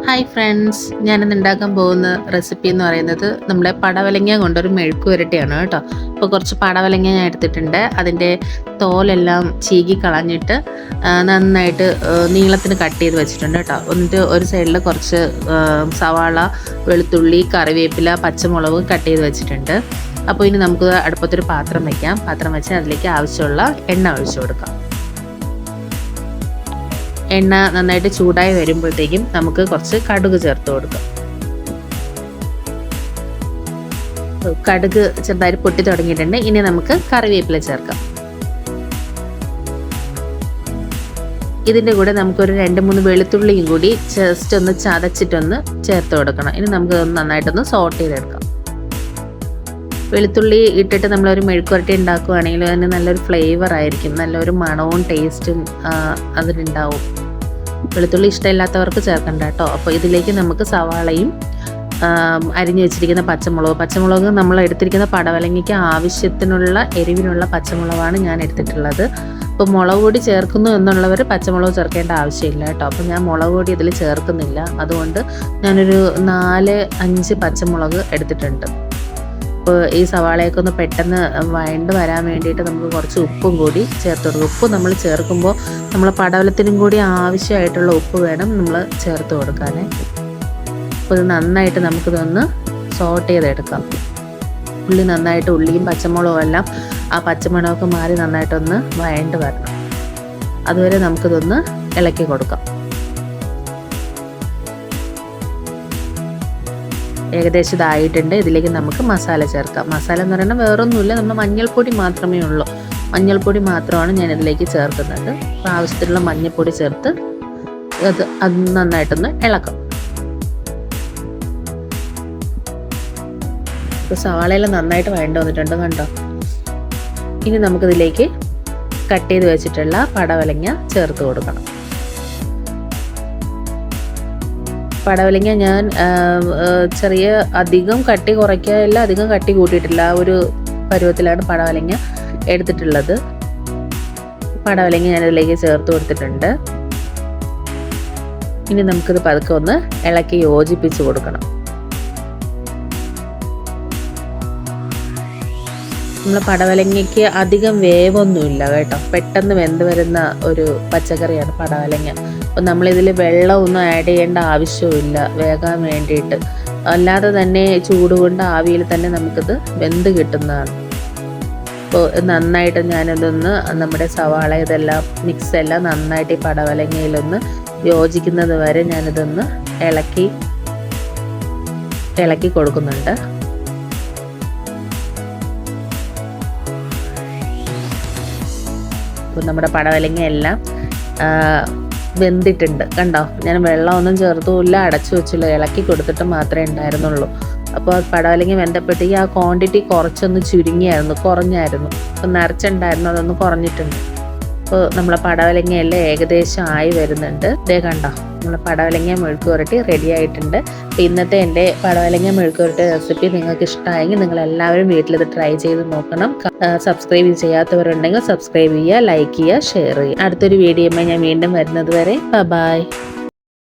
Hi friends, ഞാനിന്ന് ഉണ്ടാക്കാൻ പോകുന്ന റെസിപ്പി എന്ന് പറയുന്നത് നമ്മുടെ പടവലങ്ങ കൊണ്ടൊരു മെഴുക്ക് പുരട്ടിയാണ് കേട്ടോ. അപ്പോൾ കുറച്ച് പടവലങ്ങ ഞാൻ എടുത്തിട്ടുണ്ട്. അതിൻ്റെ തോലെല്ലാം ചീകി കളഞ്ഞിട്ട് നന്നായിട്ട് നീളത്തിന് കട്ട് ചെയ്ത് വെച്ചിട്ടുണ്ട് കേട്ടോ. എന്നിട്ട് ഒരു സൈഡിൽ കുറച്ച് സവാള, വെളുത്തുള്ളി, കറിവേപ്പില, പച്ചമുളക് കട്ട് ചെയ്ത് വെച്ചിട്ടുണ്ട്. അപ്പോൾ ഇനി നമുക്ക് അടുപ്പത്തൊരു പാത്രം വയ്ക്കാം. പാത്രം വെച്ച് അതിലേക്ക് ആവശ്യമുള്ള എണ്ണ ഒഴിച്ചു കൊടുക്കാം. എണ്ണ നന്നായിട്ട് ചൂടായി വരുമ്പോഴത്തേക്കും നമുക്ക് കുറച്ച് കടുക് ചേർത്ത് കൊടുക്കാം. കടുക് ചെറുതായി പൊട്ടി തുടങ്ങിയിട്ടുണ്ട്. ഇനി നമുക്ക് കറിവേപ്പില ചേർക്കാം. ഇതിൻ്റെ കൂടെ നമുക്കൊരു 2-3 വെളുത്തുള്ളിയും കൂടി ജസ്റ്റ് ഒന്ന് ചതച്ചിട്ടൊന്ന് ചേർത്ത് കൊടുക്കണം. ഇനി നമുക്ക് നന്നായിട്ടൊന്ന് സോട്ട് ചെയ്തെടുക്കാം. വെളുത്തുള്ളി ഇട്ടിട്ട് നമ്മളൊരു മെഴുക്കുവരട്ടി ഉണ്ടാക്കുകയാണെങ്കിൽ അതിന് നല്ലൊരു ഫ്ലേവർ ആയിരിക്കും, നല്ലൊരു മണവും ടേസ്റ്റും അതിനുണ്ടാവും. വെളുത്തുള്ളി ഇഷ്ടമില്ലാത്തവർക്ക് ചേർക്കണ്ട കേട്ടോ. അപ്പോൾ ഇതിലേക്ക് നമുക്ക് സവാളയും അരിഞ്ഞു വെച്ചിരിക്കുന്ന പച്ചമുളക് നമ്മൾ എടുത്തിരിക്കുന്ന പടവലങ്ങയ്ക്ക് ആവശ്യത്തിനുള്ള എരിവിനുള്ള പച്ചമുളകാണ് ഞാൻ എടുത്തിട്ടുള്ളത്. അപ്പോൾ മുളക് പൊടി ചേർക്കുന്നു എന്നുള്ളവർ പച്ചമുളക് ചേർക്കേണ്ട ആവശ്യമില്ല കേട്ടോ. അപ്പോൾ ഞാൻ മുളക് പൊടി ഇതിൽ ചേർക്കുന്നില്ല. അതുകൊണ്ട് ഞാനൊരു 4-5 പച്ചമുളക് എടുത്തിട്ടുണ്ട്. അപ്പോൾ ഈ സവാളയൊക്കെ ഒന്ന് പെട്ടെന്ന് വഴണ്ട് വരാൻ വേണ്ടിയിട്ട് നമുക്ക് കുറച്ച് ഉപ്പും കൂടി ചേർത്ത് കൊടുക്കും. ഉപ്പ് നമ്മൾ ചേർക്കുമ്പോൾ നമ്മൾ പടവലത്തിനും കൂടി ആവശ്യമായിട്ടുള്ള ഉപ്പ് വേണം നമ്മൾ ചേർത്ത് കൊടുക്കാൻ. അപ്പോൾ ഇത് നന്നായിട്ട് നമുക്കിതൊന്ന് സോട്ട് ചെയ്തെടുക്കാം. ഉള്ളിയും പച്ചമുളകും എല്ലാം ആ പച്ചമണമൊക്കെ മാറി നന്നായിട്ടൊന്ന് വഴണ്ട് വരണം. അതുവരെ നമുക്കിതൊന്ന് ഇളക്കി കൊടുക്കാം. ഏകദേശം ഇതായിട്ടുണ്ട്. ഇതിലേക്ക് നമുക്ക് മസാല ചേർക്കാം. മസാല എന്ന് പറയുന്നത് വേറൊന്നുമില്ല, നമ്മൾ മഞ്ഞൾപ്പൊടി മാത്രമേ ഉള്ളൂ. മഞ്ഞൾപ്പൊടി മാത്രമാണ് ഞാൻ ഇതിലേക്ക് ചേർക്കുന്നത്. അപ്പോൾ ആവശ്യത്തിനുള്ള മഞ്ഞൾപ്പൊടി ചേർത്ത് അത് നന്നായിട്ടൊന്ന് ഇളക്കാം. ഇപ്പോൾ സവാളയെല്ലാം നന്നായിട്ട് വഴണ്ട് വന്നിട്ടുണ്ട് കണ്ടോ. ഇനി നമുക്കിതിലേക്ക് കട്ട് ചെയ്ത് വെച്ചിട്ടുള്ള പടവലങ്ങ ചേർത്ത് കൊടുക്കണം. പടവലങ്ങ ഞാൻ അധികം കട്ടി കുറയ്ക്കാറില്ല, അധികം കട്ടി കൂട്ടിയിട്ടില്ല. ആ ഒരു പരുവത്തിലാണ് പടവലങ്ങ എടുത്തിട്ടുള്ളത്. പടവലങ്ങ ഞാനിതിലേക്ക് ചേർത്ത് കൊടുത്തിട്ടുണ്ട്. ഇനി നമുക്കിത് പതുക്കെ ഒന്ന് ഇളക്കി യോജിപ്പിച്ച് കൊടുക്കണം. നമ്മൾ പടവലങ്ങയ്ക്ക് അധികം വേവൊന്നുമില്ല കേട്ടോ. പെട്ടെന്ന് വെന്ത് വരുന്ന ഒരു പച്ചക്കറിയാണ് പടവലങ്ങ. അപ്പോൾ നമ്മളിതിൽ വെള്ളമൊന്നും ആഡ് ചെയ്യേണ്ട ആവശ്യമില്ല വേകാൻ വേണ്ടിയിട്ട്. അല്ലാതെ തന്നെ ചൂട് കൊണ്ട് ആവിയിൽ തന്നെ നമുക്കിത് വെന്ത് കിട്ടുന്നതാണ്. അപ്പോൾ നന്നായിട്ട് ഞാനിതൊന്ന് നമ്മുടെ സവാള ഇതെല്ലാം മിക്സെല്ലാം നന്നായിട്ട് ഈ പടവലങ്ങയിലൊന്ന് യോജിക്കുന്നത് വരെ ഞാനിതൊന്ന് ഇളക്കി കൊടുക്കുന്നുണ്ട്. അപ്പോൾ നമ്മുടെ പടവലങ്ങ എല്ലാം വെന്തിട്ടുണ്ട് കണ്ടോ. ഞാൻ വെള്ളമൊന്നും ചേർത്തുമില്ല, അടച്ചു വെച്ചില്ല, ഇളക്കി കൊടുത്തിട്ട് മാത്രമേ ഉണ്ടായിരുന്നുള്ളൂ. അപ്പോൾ പടവലങ്ങ വെന്തപ്പോഴത്തേക്ക് ആ ക്വാണ്ടിറ്റി കുറഞ്ഞായിരുന്നു. അപ്പോൾ നിറച്ചുണ്ടായിരുന്നു, അതൊന്ന് കുറഞ്ഞിട്ടുണ്ട്. അപ്പോൾ നമ്മളെ പടവലങ്ങയെല്ലാം ഏകദേശം ആയി വരുന്നുണ്ട്. ഇതേ കണ്ടോ, നമ്മളെ പടവലങ്ങ മെഴുക്ക് പുരട്ടി റെഡി ആയിട്ടുണ്ട്. അപ്പോൾ ഇന്നത്തെ എൻ്റെ പടവലങ്ങ മെഴുക്ക് പുരട്ടി റെസിപ്പി നിങ്ങൾക്ക് ഇഷ്ടമായെങ്കിൽ നിങ്ങളെല്ലാവരും വീട്ടിലിത് ട്രൈ ചെയ്ത് നോക്കണം. സബ്സ്ക്രൈബ് ചെയ്യാത്തവരുണ്ടെങ്കിൽ സബ്സ്ക്രൈബ് ചെയ്യുക, ലൈക്ക് ചെയ്യുക, ഷെയർ ചെയ്യുക. അടുത്തൊരു വീഡിയോയുമായി ഞാൻ വീണ്ടും വരുന്നത് വരെ ബൈ.